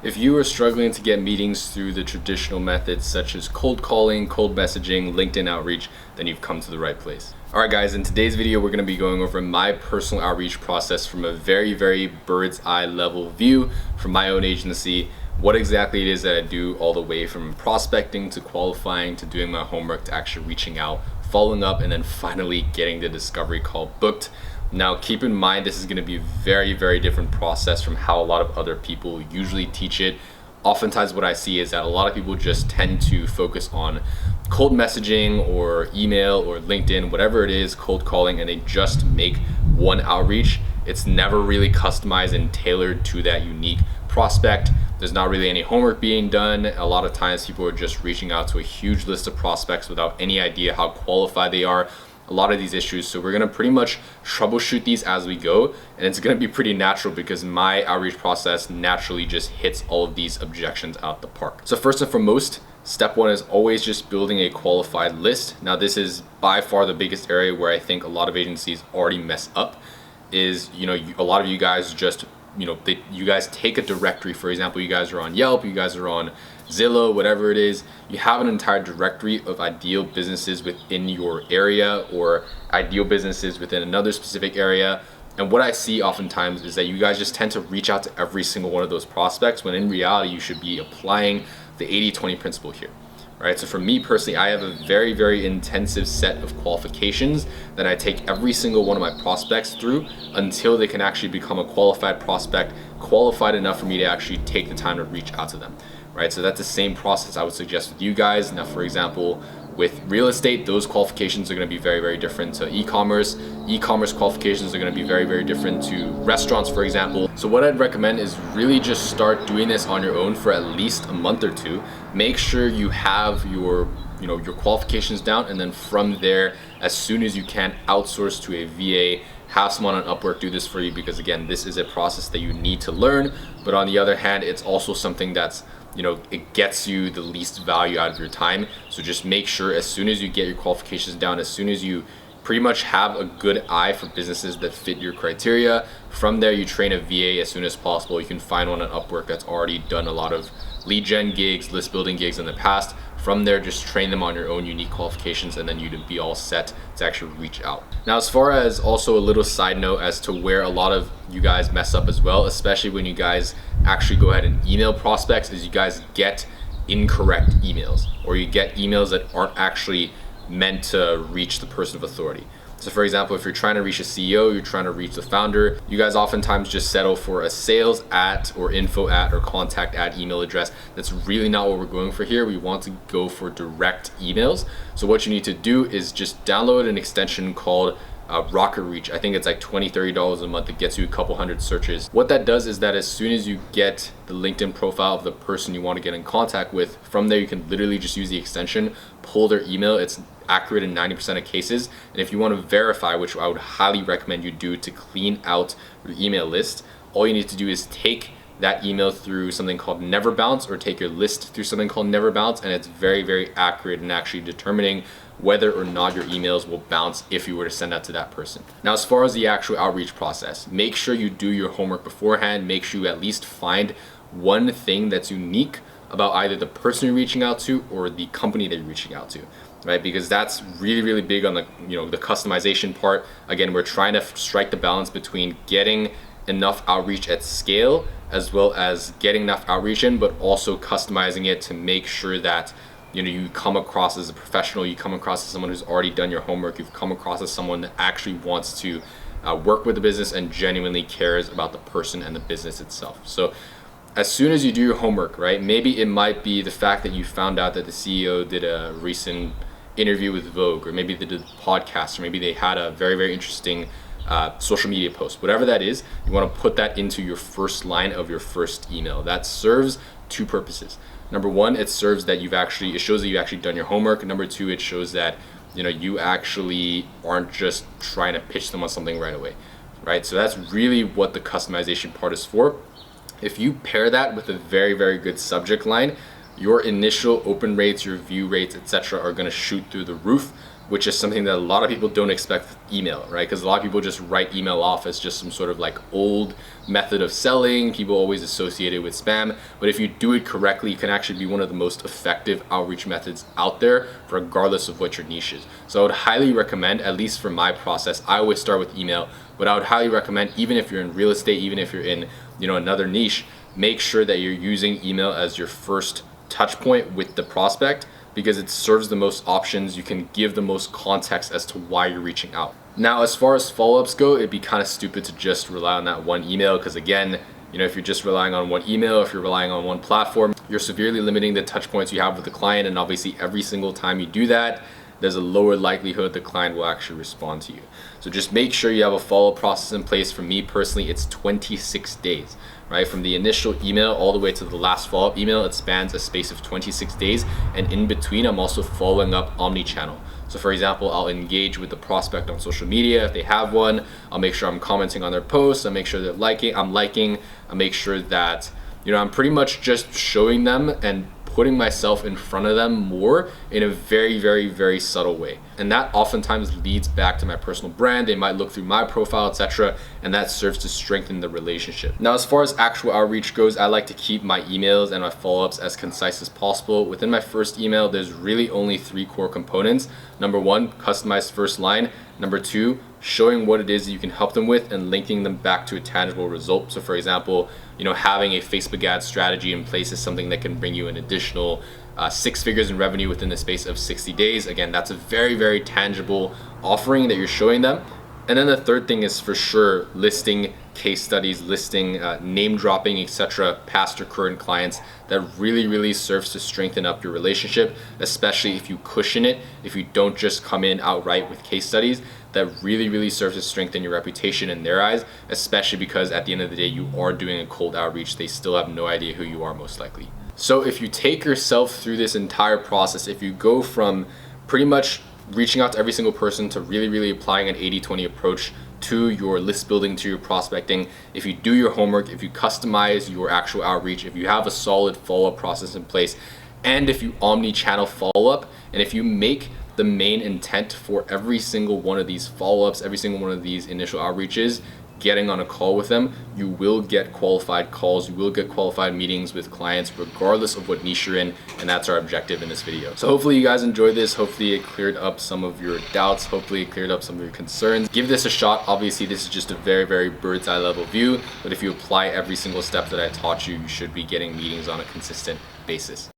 If you are struggling to get meetings through the traditional methods such as cold calling, cold messaging, LinkedIn outreach, then you've come to the right place. Alright guys, in today's video we're going to be going over my personal outreach process from a very bird's eye level view from my own agency. What exactly it is that I do all the way from prospecting to qualifying to doing my homework to actually reaching out, following up, and then finally getting the discovery call booked. Now keep in mind this is going to be a very different process from how a lot of other people usually teach it. Oftentimes what I see is that a lot of people just tend to focus on cold messaging or email or LinkedIn, whatever it is, cold calling, and they just make one outreach. It's never really customized and tailored to that unique prospect. There's not really any homework being done. A lot of times people are just reaching out to a huge list of prospects without any idea how qualified they are. A lot of these issues. So we're going to pretty much troubleshoot these as we go, and it's going to be pretty natural because my outreach process naturally just hits all of these objections out the park. So first and foremost, step one is always just building a qualified list. Now this is by far the biggest area where I think a lot of agencies already mess up is, a lot of you guys just, you guys take a directory. For example, you guys are on Yelp, you guys are on Zillow, whatever it is, you have an entire directory of ideal businesses within your area or ideal businesses within another specific area. And what I see oftentimes is that you guys just tend to reach out to every single one of those prospects when in reality you should be applying the 80-20 principle here. Right? So for me personally, I have a very intensive set of qualifications that I take every single one of my prospects through until they can actually become a qualified prospect, qualified enough for me to actually take the time to reach out to them. Right? So that's the same process I would suggest with you guys. Now, for example, with real estate, those qualifications are going to be very different to e-commerce. E-commerce qualifications are going to be very different to restaurants, for example. So what I'd recommend is really just start doing this on your own for at least a month or two. Make sure you have your qualifications down, and then from there, as soon as you can, outsource to a VA. Have someone on Upwork do this for you, because again, this is a process that you need to learn. But on the other hand, it's also something that's it gets you the least value out of your time. So just make sure as soon as you get your qualifications down, as soon as you pretty much have a good eye for businesses that fit your criteria, from there you train a VA as soon as possible. You can find one on Upwork that's already done a lot of lead gen gigs, list building gigs in the past. From there, just train them on your own unique qualifications, and then you'd be all set to actually reach out. Now, as far as also a little side note as to where a lot of you guys mess up as well, especially when you guys actually go ahead and email prospects, is you guys get incorrect emails, or you get emails that aren't actually meant to reach the person of authority. So for example, if you're trying to reach a CEO, you're trying to reach the founder, you guys oftentimes just settle for a sales at or info at or contact at email address. That's really not what we're going for here. We want to go for direct emails. So what you need to do is just download an extension called Rocket Reach. I think it's like $20-$30 a month. It gets you a couple hundred searches. What that does is that as soon as you get the LinkedIn profile of the person you want to get in contact with, from there you can literally just use the extension, pull their email. It's accurate in 90% of cases. And if you want to verify, which I would highly recommend you do to clean out your email list, all you need to do is take that email through something called Never Bounce, or take your list through something called Never Bounce, and it's very accurate in actually determining whether or not your emails will bounce if you were to send out to that person. Now, as far as the actual outreach process, make sure you do your homework beforehand. Make sure you at least find one thing that's unique about either the person you're reaching out to or the company that you're reaching out to, right? Because that's really big on the the customization part. Again, we're trying to strike the balance between getting enough outreach at scale as well as getting enough outreach in, but also customizing it to make sure that you come across as a professional, you come across as someone who's already done your homework, you've come across as someone that actually wants to work with the business and genuinely cares about the person and the business itself. So as soon as you do your homework, right, maybe it might be the fact that you found out that the CEO did a recent interview with Vogue, or maybe they did a podcast, or maybe they had a very interesting social media post. Whatever that is, you want to put that into your first line of your first email. That serves two purposes. Number one, it shows that you've actually done your homework. Number two, it shows that you actually aren't just trying to pitch them on something right away, right? So that's really what the customization part is for. If you pair that with a very good subject line, your initial open rates, your view rates, etc. are going to shoot through the roof. which is something that a lot of people don't expect with email, right? Because a lot of people just write email off as just some sort of like old method of selling. People always associate it with spam. But if you do it correctly, it can actually be one of the most effective outreach methods out there, regardless of what your niche is. So I would highly recommend, at least for my process, I always start with email, but I would highly recommend, even if you're in real estate, even if you're in, another niche, make sure that you're using email as your first touch point with the prospect, because it serves the most options. You can give the most context as to why you're reaching out. Now, as far as follow-ups go, it'd be kind of stupid to just rely on that one email, because again, if you're just relying on one email, if you're relying on one platform, you're severely limiting the touch points you have with the client. And obviously every single time you do that, there's a lower likelihood the client will actually respond to you. So just make sure you have a follow-up process in place. For me personally, it's 26 days, right? From the initial email all the way to the last follow-up email, it spans a space of 26 days. And in between, I'm also following up omni-channel. So for example, I'll engage with the prospect on social media if they have one. I'll make sure I'm commenting on their posts. I'll make sure they're I'm liking. I'll make sure that, I'm pretty much just showing them and putting myself in front of them more in a very, very, very subtle way. And that oftentimes leads back to my personal brand. They might look through my profile, etc., and that serves to strengthen the relationship. Now, as far as actual outreach goes, I like to keep my emails and my follow-ups as concise as possible. Within my first email, there's really only 3 core components. Number 1, customized first line. Number 2, showing what it is that you can help them with and linking them back to a tangible result. So for example, having a Facebook ad strategy in place is something that can bring you an additional 6 figures in revenue within the space of 60 days. Again, that's a very, very tangible offering that you're showing them. And then the third thing is for sure listing case studies, listing name dropping, etc., past or current clients. That really, really serves to strengthen up your relationship, especially if you cushion it, if you don't just come in outright with case studies. That really, really serves to strengthen your reputation in their eyes, especially because at the end of the day, you are doing a cold outreach. They still have no idea who you are, most likely. So if you take yourself through this entire process, if you go from pretty much reaching out to every single person to really, really applying an 80-20 approach to your list building, to your prospecting, if you do your homework, if you customize your actual outreach, if you have a solid follow-up process in place, and if you omni-channel follow-up, and if you make the main intent for every single one of these follow-ups, every single one of these initial outreaches, getting on a call with them, you will get qualified calls, you will get qualified meetings with clients regardless of what niche you're in, and that's our objective in this video. So hopefully you guys enjoyed this. Hopefully it cleared up some of your doubts. Hopefully it cleared up some of your concerns. Give this a shot. Obviously this is just a very, very bird's eye level view, but if you apply every single step that I taught you, you should be getting meetings on a consistent basis.